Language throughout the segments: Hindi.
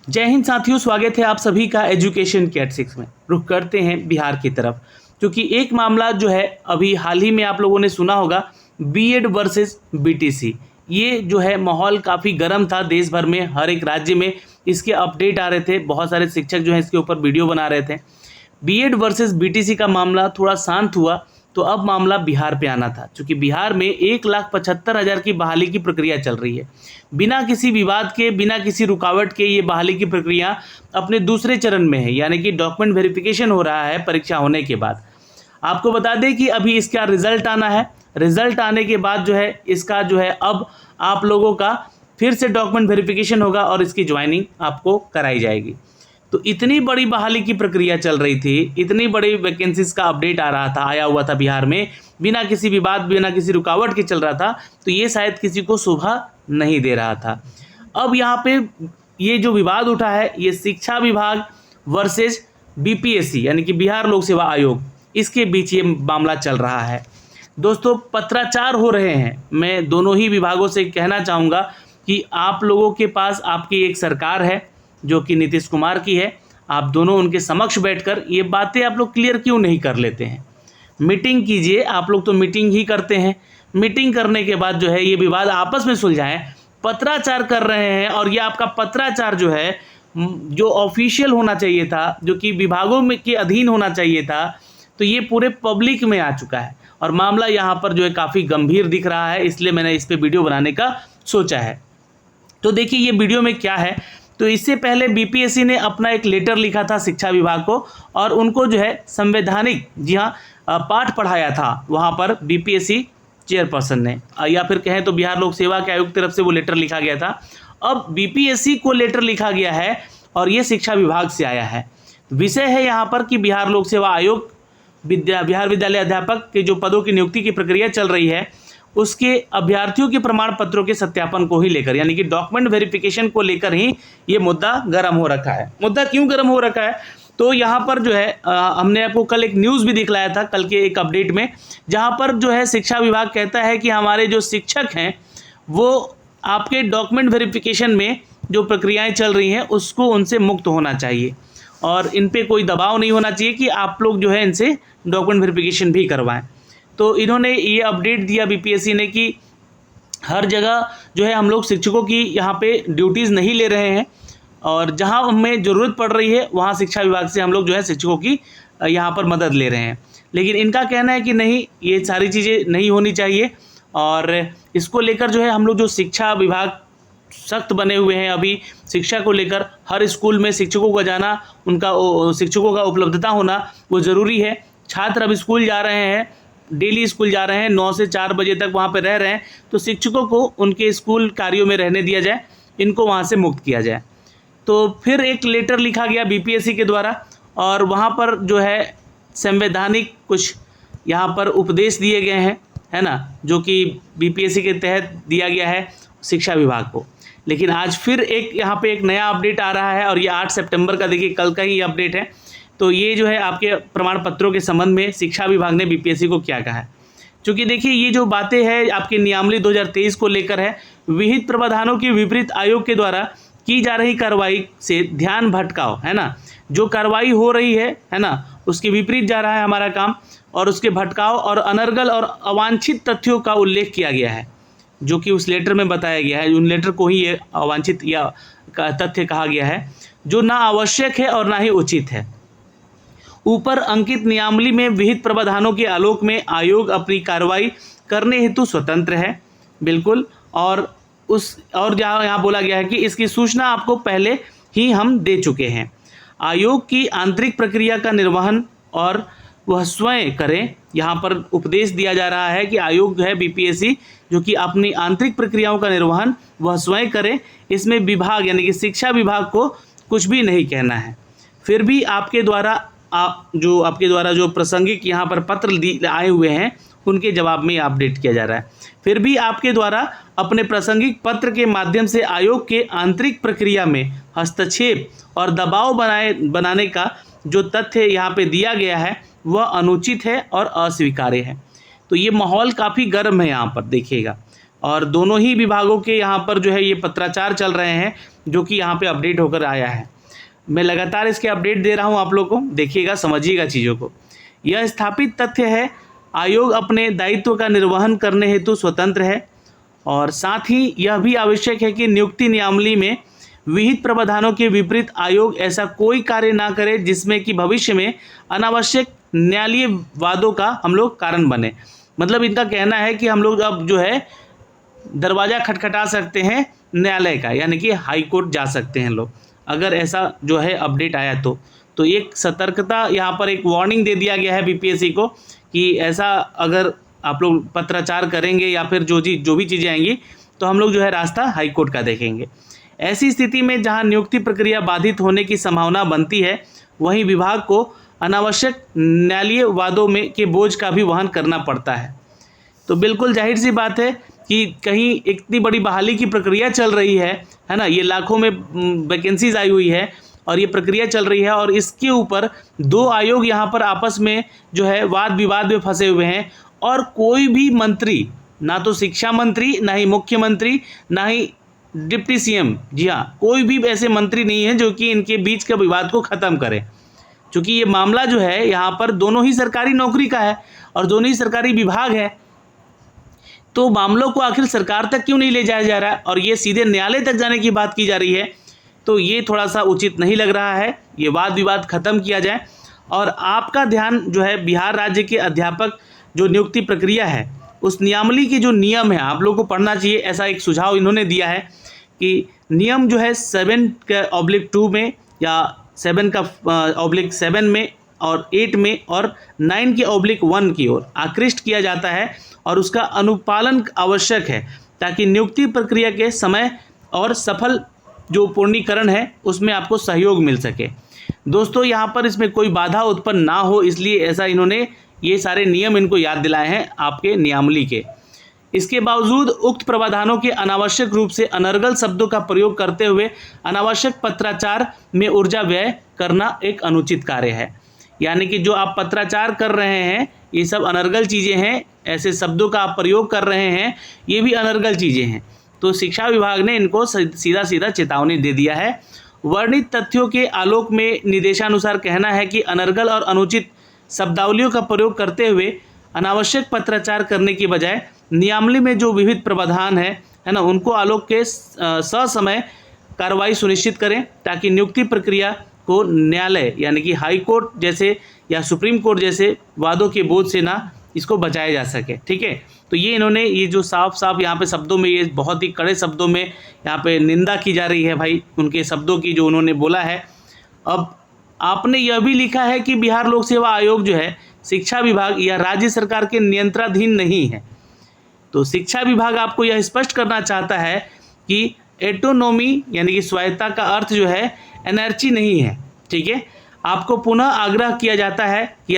जय हिंद साथियों, स्वागत है आप सभी का एजुकेशन कैट 6 में। रुख करते हैं बिहार की तरफ, क्योंकि एक मामला जो है अभी हाल ही में आप लोगों ने सुना होगा, बीएड वर्सेस बीटीसी। ये जो है माहौल काफ़ी गर्म था देश भर में, हर एक राज्य में इसके अपडेट आ रहे थे। बहुत सारे शिक्षक जो हैं इसके ऊपर वीडियो बना रहे थे। बीएड वर्सेस बीटीसी का मामला थोड़ा शांत हुआ तो अब मामला बिहार पे आना था, क्योंकि बिहार में 1,75,000 की बहाली की प्रक्रिया चल रही है। बिना किसी विवाद के, बिना किसी रुकावट के ये बहाली की प्रक्रिया अपने दूसरे चरण में है, यानी कि डॉक्यूमेंट वेरिफिकेशन हो रहा है परीक्षा होने के बाद। आपको बता दें कि अभी इसका रिजल्ट आना है। रिजल्ट आने के बाद जो है इसका जो है अब आप लोगों का फिर से डॉक्यूमेंट वेरिफिकेशन होगा और इसकी ज्वाइनिंग आपको कराई जाएगी। तो इतनी बड़ी बहाली की प्रक्रिया चल रही थी, इतनी बड़ी वैकेंसीज का अपडेट आ रहा था, आया हुआ था बिहार में, बिना किसी विवाद, बिना किसी रुकावट के चल रहा था, तो ये शायद किसी को शोभा नहीं दे रहा था। अब यहाँ पे ये जो विवाद उठा है, ये शिक्षा विभाग वर्सेस बीपीएससी यानी कि बिहार लोक सेवा आयोग, इसके बीच ये मामला चल रहा है। दोस्तों, पत्राचार हो रहे हैं। मैं दोनों ही विभागों से कहना चाहूँगा कि आप लोगों के पास आपकी एक सरकार है जो कि नीतीश कुमार की है। आप दोनों उनके समक्ष बैठकर ये बातें आप लोग क्लियर क्यों नहीं कर लेते हैं? मीटिंग कीजिए। आप लोग तो मीटिंग ही करते हैं। मीटिंग करने के बाद जो है ये विवाद आपस में सुलझाएं। पत्राचार कर रहे हैं और ये आपका पत्राचार जो है, जो ऑफिशियल होना चाहिए था, जो कि विभागों में के अधीन होना चाहिए था, तो ये पूरे पब्लिक में आ चुका है और मामला यहाँ पर जो है काफ़ी गंभीर दिख रहा है। इसलिए मैंने इस पर वीडियो बनाने का सोचा है। तो देखिए ये वीडियो में क्या है। तो इससे पहले बीपीएससी ने अपना एक लेटर लिखा था शिक्षा विभाग को और उनको जो है संवैधानिक, जी हाँ, पाठ पढ़ाया था वहाँ पर बीपीएससी चेयरपर्सन ने, या फिर कहें तो बिहार लोक सेवा के आयोग की तरफ से वो लेटर लिखा गया था। अब बीपीएससी को लेटर लिखा गया है और ये शिक्षा विभाग से आया है। विषय है यहाँ पर कि बिहार लोक सेवा आयोग बिहार विद्यालय अध्यापक के जो पदों की नियुक्ति की प्रक्रिया चल रही है, उसके अभ्यर्थियों के प्रमाण पत्रों के सत्यापन को ही लेकर, यानी कि डॉक्यूमेंट वेरिफिकेशन को लेकर ही ये मुद्दा गर्म हो रखा है। मुद्दा क्यों गर्म हो रखा है? तो यहाँ पर जो है हमने आपको कल एक न्यूज़ भी दिखलाया था, कल के एक अपडेट में, जहाँ पर जो है शिक्षा विभाग कहता है कि हमारे जो शिक्षक हैं वो आपके डॉक्यूमेंट वेरिफिकेशन में जो प्रक्रियाएँ चल रही हैं उसको उनसे मुक्त होना चाहिए और इन पर कोई दबाव नहीं होना चाहिए कि आप लोग जो है इनसे डॉक्यूमेंट वेरिफिकेशन भी करवाएँ। तो इन्होंने ये अपडेट दिया बीपीएससी ने कि हर जगह जो है हम लोग शिक्षकों की यहाँ पे ड्यूटीज़ नहीं ले रहे हैं और जहाँ हमें ज़रूरत पड़ रही है वहाँ शिक्षा विभाग से हम लोग जो है शिक्षकों की यहाँ पर मदद ले रहे हैं। लेकिन इनका कहना है कि नहीं, ये सारी चीज़ें नहीं होनी चाहिए और इसको लेकर जो है हम लोग जो शिक्षा विभाग सख्त बने हुए हैं। अभी शिक्षा को लेकर हर स्कूल में शिक्षकों का जाना, उनका शिक्षकों का उपलब्धता होना वो ज़रूरी है। छात्र अब स्कूल जा रहे हैं, डेली स्कूल जा रहे हैं, 9 से 4 बजे तक वहाँ पर रह रहे हैं, तो शिक्षकों को उनके स्कूल कार्यों में रहने दिया जाए, इनको वहाँ से मुक्त किया जाए। तो फिर एक लेटर लिखा गया बीपीएससी के द्वारा और वहाँ पर जो है संवैधानिक कुछ यहाँ पर उपदेश दिए गए हैं, है ना, जो कि बीपीएससी के तहत दिया गया है शिक्षा विभाग को। लेकिन आज फिर एक यहाँ पे एक नया अपडेट आ रहा है और ये 8 सितंबर का, देखिए कल का ही अपडेट है। तो ये जो है आपके प्रमाण पत्रों के संबंध में शिक्षा विभाग ने बीपीएससी को क्या कहा है, क्योंकि देखिए ये जो बातें हैं आपके नियमावली 2023 को लेकर है। विहित प्रावधानों के विपरीत आयोग के द्वारा की जा रही कार्रवाई से ध्यान भटकाव, है ना, जो कार्रवाई हो रही है ना, उसके विपरीत जा रहा है हमारा काम और उसके भटकाव और अनर्गल और अवांछित तथ्यों का उल्लेख किया गया है, जो कि उस लेटर में बताया गया है। उन लेटर को ही ये अवांछित या तथ्य कहा गया है, जो ना आवश्यक है और ना ही उचित है। ऊपर अंकित नियमावली में विहित प्रावधानों के आलोक में आयोग अपनी कार्रवाई करने हेतु स्वतंत्र है, बिल्कुल। और जहाँ यहाँ बोला गया है कि इसकी सूचना आपको पहले ही हम दे चुके हैं। आयोग की आंतरिक प्रक्रिया का निर्वहन और वह स्वयं करें। यहाँ पर उपदेश दिया जा रहा है कि आयोग है बीपीएससी, जो कि अपनी आंतरिक प्रक्रियाओं का निर्वहन वह स्वयं करे। इसमें विभाग यानी कि शिक्षा विभाग को कुछ भी नहीं कहना है। फिर भी आपके द्वारा जो प्रासंगिक यहाँ पर पत्र आए हुए हैं उनके जवाब में अपडेट किया जा रहा है। फिर भी आपके द्वारा अपने प्रासंगिक पत्र के माध्यम से आयोग के आंतरिक प्रक्रिया में हस्तक्षेप और दबाव बनाने का जो तथ्य यहाँ पे दिया गया है वह अनुचित है और अस्वीकार्य है। तो ये माहौल काफ़ी गर्म है यहाँ पर, देखिएगा। और दोनों ही विभागों के यहाँ पर जो है ये पत्राचार चल रहे हैं। जो कि यहाँ पे अपडेट होकर आया है। मैं लगातार इसके अपडेट दे रहा हूँ आप लोगों को, देखिएगा, समझिएगा चीज़ों को। यह स्थापित तथ्य है, आयोग अपने दायित्व का निर्वहन करने हेतु स्वतंत्र है और साथ ही यह भी आवश्यक है कि नियुक्ति नियमावली में विहित प्रावधानों के विपरीत आयोग ऐसा कोई कार्य ना करे जिसमें कि भविष्य में अनावश्यक न्यायालयीय वादों का हम लोग कारण बने। मतलब इनका कहना है कि हम लोग अब जो है दरवाज़ा खटखटा सकते हैं न्यायालय का, यानी कि हाई कोर्ट जा सकते हैं लोग, अगर ऐसा जो है अपडेट आया तो एक सतर्कता यहाँ पर एक वार्निंग दे दिया गया है बीपीएससी को कि ऐसा अगर आप लोग पत्राचार करेंगे या फिर जो भी चीज़ें आएंगी तो हम लोग जो है रास्ता हाई कोर्ट का देखेंगे। ऐसी स्थिति में जहां नियुक्ति प्रक्रिया बाधित होने की संभावना बनती है, वहीं विभाग को अनावश्यक न्यायालयीय वादों में के बोझ का भी वहन करना पड़ता है। तो बिल्कुल जाहिर सी बात है कि कहीं इतनी बड़ी बहाली की प्रक्रिया चल रही है ना, ये लाखों में वैकेंसीज आई हुई है और ये प्रक्रिया चल रही है और इसके ऊपर दो आयोग यहाँ पर आपस में जो है वाद विवाद में फंसे हुए हैं और कोई भी मंत्री, ना तो शिक्षा मंत्री, ना ही मुख्यमंत्री, ना ही डिप्टी सीएम, जी हाँ, कोई भी ऐसे मंत्री नहीं है जो कि इनके बीच के विवाद को ख़त्म करे। क्योंकि ये मामला जो है यहाँ पर दोनों ही सरकारी नौकरी का है और दोनों ही सरकारी विभाग है, तो मामलों को आखिर सरकार तक क्यों नहीं ले जाया जा रहा है और ये सीधे न्यायालय तक जाने की बात की जा रही है, तो ये थोड़ा सा उचित नहीं लग रहा है। ये वाद विवाद ख़त्म किया जाए और आपका ध्यान जो है बिहार राज्य के अध्यापक जो नियुक्ति प्रक्रिया है उस नियमावली के जो नियम है आप लोगों को पढ़ना चाहिए। ऐसा एक सुझाव इन्होंने दिया है कि नियम जो है 7/2 में या 7/7 में और 8 में और 9/1 की ओर आकृष्ट किया जाता है और उसका अनुपालन आवश्यक है ताकि नियुक्ति प्रक्रिया के समय और सफल जो पूर्णीकरण है उसमें आपको सहयोग मिल सके। दोस्तों यहाँ पर इसमें कोई बाधा उत्पन्न ना हो, इसलिए ऐसा इन्होंने ये सारे नियम इनको याद दिलाए हैं आपके नियमावली के। इसके बावजूद उक्त प्रावधानों के अनावश्यक रूप से अनर्गल शब्दों का प्रयोग करते हुए अनावश्यक पत्राचार में ऊर्जा व्यय करना एक अनुचित कार्य है। यानी कि जो आप पत्राचार कर रहे हैं ये सब अनर्गल चीज़ें हैं, ऐसे शब्दों का आप प्रयोग कर रहे हैं, ये भी अनर्गल चीज़ें हैं। तो शिक्षा विभाग ने इनको सीधा सीधा चेतावनी दे दिया है। वर्णित तथ्यों के आलोक में निर्देशानुसार कहना है कि अनर्गल और अनुचित शब्दावलियों का प्रयोग करते हुए अनावश्यक पत्राचार करने की बजाय नियमावली में जो विविध प्रावधान है ना, उनको आलोक के ससमय कार्रवाई सुनिश्चित करें ताकि नियुक्ति प्रक्रिया को न्यायालय यानी कि हाई कोर्ट जैसे या सुप्रीम कोर्ट जैसे वादों के बोझ से ना इसको बचाया जा सके। ठीक है, तो ये इन्होंने ये जो साफ साफ यहाँ पे शब्दों में, ये बहुत ही कड़े शब्दों में यहाँ पे निंदा की जा रही है भाई उनके शब्दों की जो उन्होंने बोला है। अब आपने यह भी लिखा है कि बिहार लोक सेवा आयोग जो है शिक्षा विभाग या राज्य सरकार के नियंत्रणाधीन नहीं है। तो शिक्षा विभाग आपको यह स्पष्ट करना चाहता है कि एटोनॉमी यानी कि स्वायत्ता का अर्थ जो है एनर्जी नहीं है। ठीक है, आपको पुनः आग्रह किया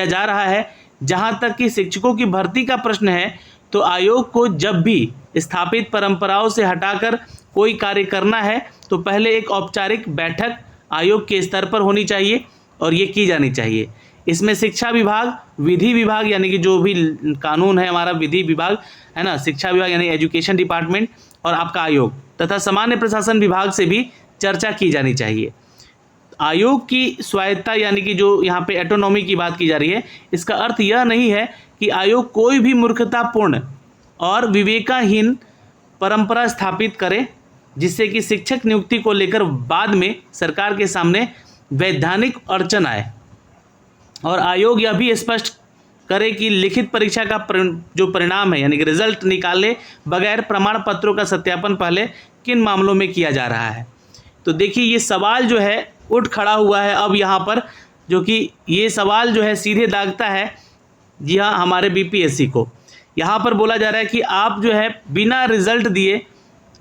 जा रहा है जहां तक कि शिक्षकों की भर्ती का प्रश्न है तो आयोग को जब भी स्थापित परंपराओं से हटाकर कोई कार्य करना है तो पहले एक औपचारिक बैठक आयोग के स्तर पर होनी चाहिए और ये की जानी चाहिए। इसमें शिक्षा विभाग, विधि विभाग यानी कि जो भी कानून है हमारा विधि विभाग है ना, शिक्षा विभाग यानी एजुकेशन डिपार्टमेंट और आपका आयोग तथा सामान्य प्रशासन विभाग से भी चर्चा की जानी चाहिए। आयोग की स्वायत्ता यानी कि जो यहाँ पे एटोनॉमी की बात की जा रही है, इसका अर्थ यह नहीं है कि आयोग कोई भी मूर्खतापूर्ण और विवेकहीन परंपरा स्थापित करे जिससे कि शिक्षक नियुक्ति को लेकर बाद में सरकार के सामने वैधानिक अड़चन आए। और आयोग यह भी स्पष्ट करे कि लिखित परीक्षा का जो परिणाम है यानी कि रिजल्ट निकाले बगैर प्रमाण पत्रों का सत्यापन पहले किन मामलों में किया जा रहा है। तो देखिए ये सवाल जो है उठ खड़ा हुआ है अब यहाँ पर, जो कि ये सवाल जो है सीधे दागता है जी हाँ हमारे बीपीएससी को। यहाँ पर बोला जा रहा है कि आप जो है बिना रिजल्ट दिए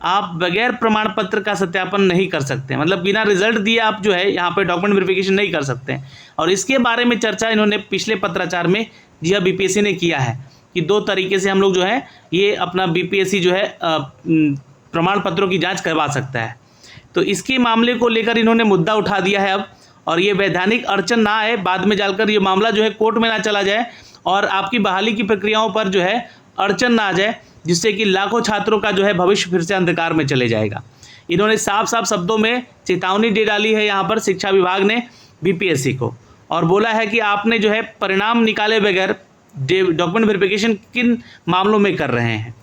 आप बगैर प्रमाण पत्र का सत्यापन नहीं कर सकते, मतलब बिना रिजल्ट दिए आप जो है यहाँ पे डॉक्यूमेंट वेरिफिकेशन नहीं कर सकते हैं। और इसके बारे में चर्चा इन्होंने पिछले पत्राचार में जी हाँ बीपीएससी ने किया है कि दो तरीके से हम लोग जो है ये अपना बीपीएससी जो है प्रमाण पत्रों की जाँच करवा सकता है। तो इसके मामले को लेकर इन्होंने मुद्दा उठा दिया है अब, और ये वैधानिक अड़चन ना आए, बाद में जाकर ये मामला जो है कोर्ट में ना चला जाए और आपकी बहाली की प्रक्रियाओं पर जो है अड़चन ना आ जाए, जिससे कि लाखों छात्रों का जो है भविष्य फिर से अंधकार में चले जाएगा। इन्होंने साफ साफ शब्दों में चेतावनी दे डाली है यहाँ पर शिक्षा विभाग ने बीपीएससी को, और बोला है कि आपने जो है परिणाम निकाले बगैर डॉक्यूमेंट वेरिफिकेशन किन मामलों में कर रहे हैं।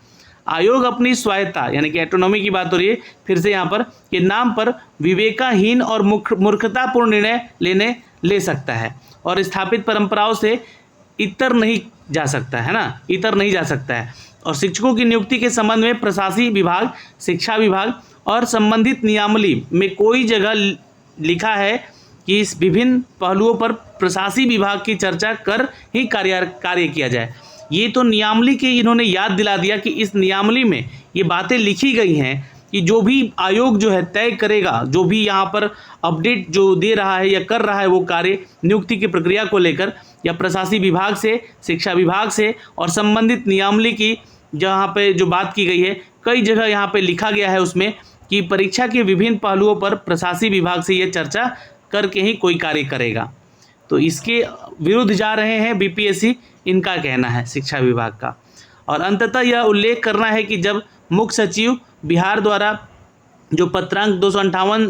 आयोग अपनी स्वायत्ता यानी कि ऑटोनॉमी की बात हो रही है फिर से यहाँ पर, के नाम पर विवेकाहीन और मूर्खतापूर्ण निर्णय ले सकता है और स्थापित परंपराओं से इतर नहीं जा सकता है ना, इतर नहीं जा सकता है। और शिक्षकों की नियुक्ति के संबंध में प्रशासनिक विभाग, शिक्षा विभाग और संबंधित नियमावली में कोई जगह लिखा है कि इस विभिन्न पहलुओं पर प्रशासनिक विभाग की चर्चा कर ही कार्य किया जाए। ये तो नियमावली के इन्होंने याद दिला दिया कि इस नियमावली में ये बातें लिखी गई हैं कि जो भी आयोग जो है तय करेगा, जो भी यहाँ पर अपडेट जो दे रहा है या कर रहा है वो कार्य नियुक्ति की प्रक्रिया को लेकर, या प्रशासनिक विभाग से, शिक्षा विभाग से और संबंधित नियमावली की जहाँ पे जो बात की गई है, कई जगह यहाँ पे लिखा गया है उसमें कि परीक्षा के विभिन्न पहलुओं पर प्रशासनिक विभाग से ये चर्चा करके ही कोई कार्य करेगा। तो इसके विरुद्ध जा रहे हैं बीपीएससी, इनका कहना है शिक्षा विभाग का। और अंततः यह उल्लेख करना है कि जब मुख्य सचिव बिहार द्वारा जो पत्रांक 258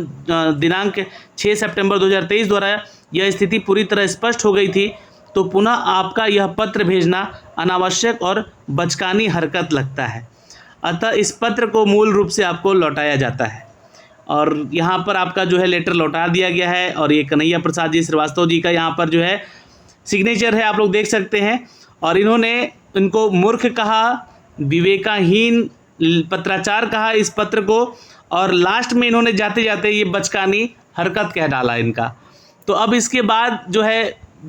दिनांक 6 सितंबर 2023 द्वारा यह स्थिति पूरी तरह स्पष्ट हो गई थी, तो पुनः आपका यह पत्र भेजना अनावश्यक और बचकानी हरकत लगता है। अतः इस पत्र को मूल रूप से आपको लौटाया जाता है। और यहाँ पर आपका जो है लेटर लौटा दिया गया है, और ये कन्हैया प्रसाद जी श्रीवास्तव जी का यहाँ पर जो है सिग्नेचर है, आप लोग देख सकते हैं। और इन्होंने इनको मूर्ख कहा, विवेकाहीन पत्राचार कहा इस पत्र को, और लास्ट में इन्होंने जाते जाते ये बचकानी हरकत कह डाला इनका। तो अब इसके बाद जो है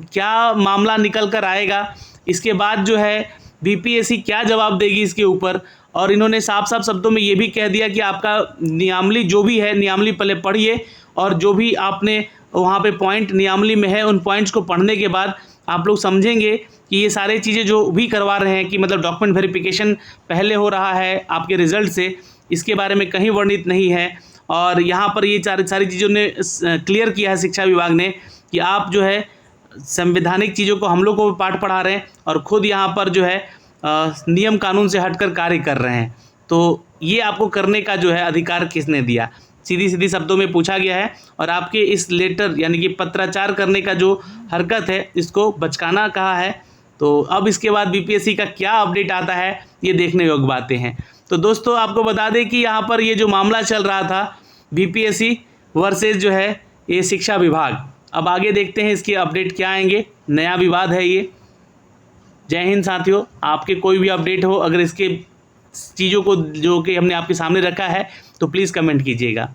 क्या मामला निकल कर आएगा, इसके बाद जो है बीपीएससी क्या जवाब देगी इसके ऊपर। और इन्होंने साफ साफ शब्दों में ये भी कह दिया कि आपका नियमावली जो भी है, नियमावली पहले पढ़िए, और जो भी आपने वहाँ पे पॉइंट नियमावली में है उन पॉइंट्स को पढ़ने के बाद आप लोग समझेंगे कि ये सारे चीज़ें जो भी करवा रहे हैं कि मतलब डॉक्यूमेंट वेरिफिकेशन पहले हो रहा है आपके रिजल्ट से, इसके बारे में कहीं वर्णित नहीं है। और यहाँ पर ये सारी चीज़ों ने क्लियर किया है शिक्षा विभाग ने कि आप जो है संवैधानिक चीज़ों को हम लोग को पाठ पढ़ा रहे हैं और ख़ुद यहाँ पर जो है नियम कानून से हटकर कार्य कर रहे हैं। तो ये आपको करने का जो है अधिकार किसने दिया, सीधी सीधी शब्दों में पूछा गया है। और आपके इस लेटर यानी कि पत्राचार करने का जो हरकत है इसको बचकाना कहा है। तो अब इसके बाद बीपीएससी का क्या अपडेट आता है ये देखने योग्य बातें हैं। तो दोस्तों आपको बता दें कि यहाँ पर ये जो मामला चल रहा था बीपीएससी वर्सेस जो है ये शिक्षा विभाग, अब आगे देखते हैं इसके अपडेट क्या आएंगे। नया विवाद है ये। जय हिंद साथियों, आपके कोई भी अपडेट हो, अगर इसके चीज़ों को जो कि हमने आपके सामने रखा है तो प्लीज़ कमेंट कीजिएगा।